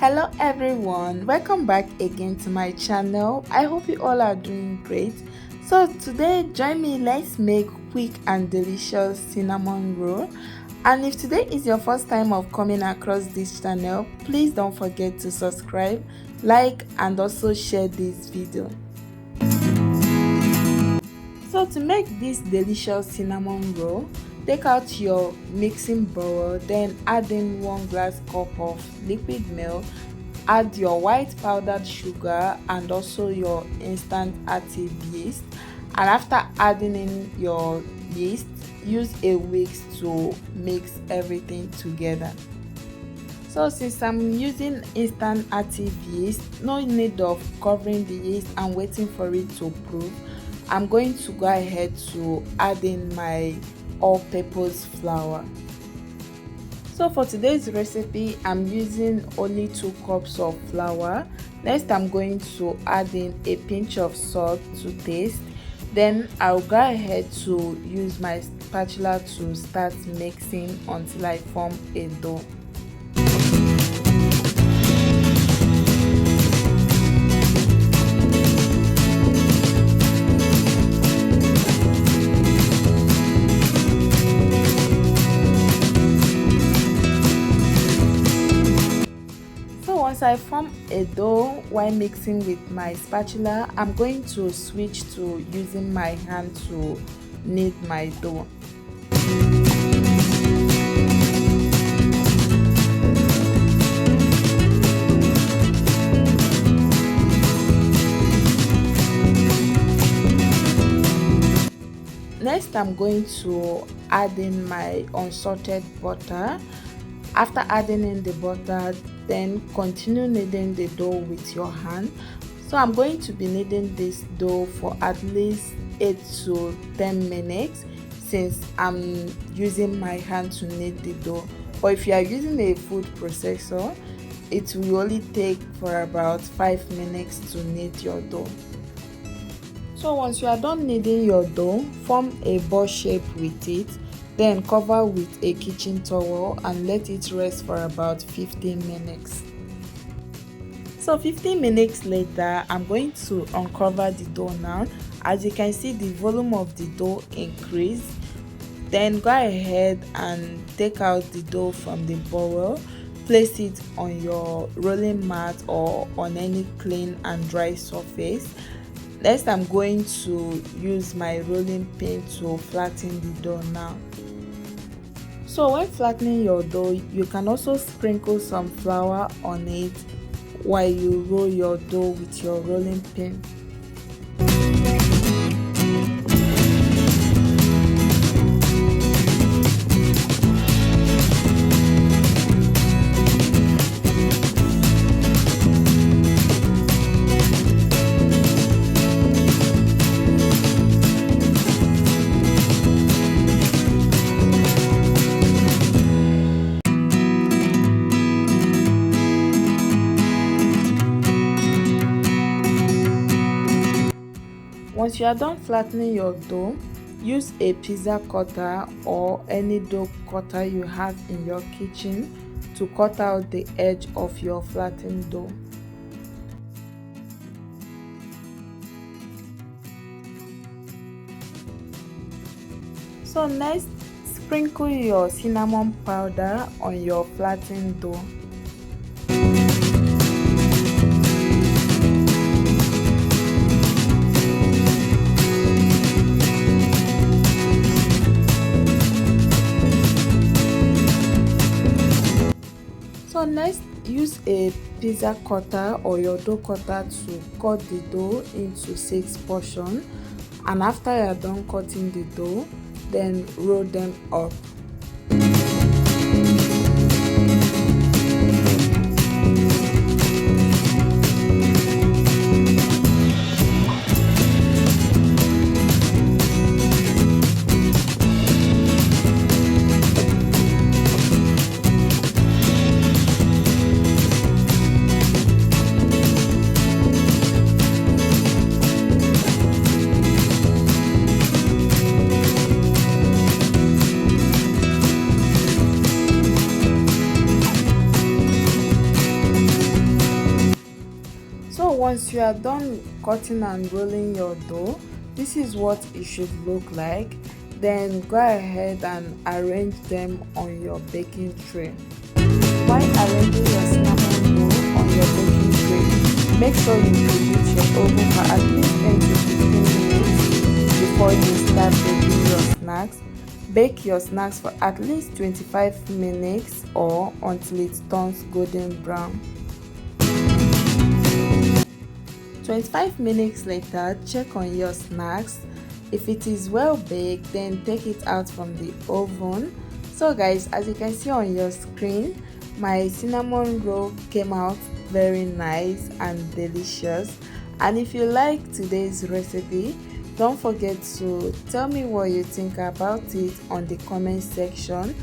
Hello everyone, welcome back again to my channel. I hope you all are doing great. So today join me, let's make quick and delicious cinnamon roll. And if today is your first time of coming across this channel, please don't forget to subscribe, like and also share this video. So to make this delicious cinnamon roll, take out your mixing bowl, then add in 1 glass cup of liquid milk, add your white powdered sugar and also your instant active yeast, and after adding in your yeast, use a whisk to mix everything together. So since I'm using instant active yeast, no need of covering the yeast and waiting for it to proof. I'm going to go ahead to add in my all-purpose flour. So for today's recipe, I'm using only 2 cups of flour. Next, I'm going to add in a pinch of salt to taste. Then I'll go ahead to use my spatula to start mixing until I form a dough. Once I form a dough while mixing with my spatula, I'm going to switch to using my hand to knead my dough. Next, I'm going to add in my unsalted butter. After adding in the butter, then continue kneading the dough with your hand. So I'm going to be kneading this dough for at least 8 to 10 minutes since I'm using my hand to knead the dough. But if you are using a food processor, it will only take for about 5 minutes to knead your dough. So once you are done kneading your dough, form a ball shape with it. Then cover with a kitchen towel and let it rest for about 15 minutes. So 15 minutes later, I'm going to uncover the dough now. As you can see, the volume of the dough increased. Then go ahead and take out the dough from the bowl. Place it on your rolling mat or on any clean and dry surface. Next, I'm going to use my rolling pin to flatten the dough now. So when flattening your dough, you can also sprinkle some flour on it while you roll your dough with your rolling pin. Once you are done flattening your dough, use a pizza cutter or any dough cutter you have in your kitchen to cut out the edge of your flattened dough. So next, sprinkle your cinnamon powder on your flattened dough. So next, use a pizza cutter or your dough cutter to cut the dough into 6 portions, and after you are done cutting the dough, then roll them up. once you are done cutting and rolling your dough, this is what it should look like. Then go ahead and arrange them on your baking tray. While arranging your cinnamon roll on your baking tray, make sure you preheat your oven for at least 10 to 15 minutes before you start baking your snacks. Bake your snacks for at least 25 minutes or until it turns golden brown. 25 minutes later, check on your snacks. If it is well baked, then take it out from the oven. So guys, as you can see on your screen, my cinnamon roll came out very nice and delicious. And if you like today's recipe, don't forget to tell me what you think about it on the comment section.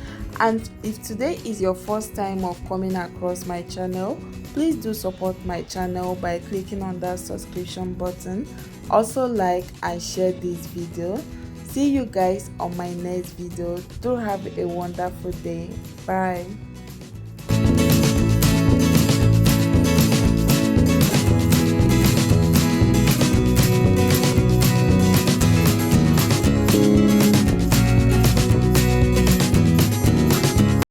And if today is your first time of coming across my channel, please do support my channel by clicking on that subscription button. Also like and share this video. See you guys on my next video. Do have a wonderful day. Bye.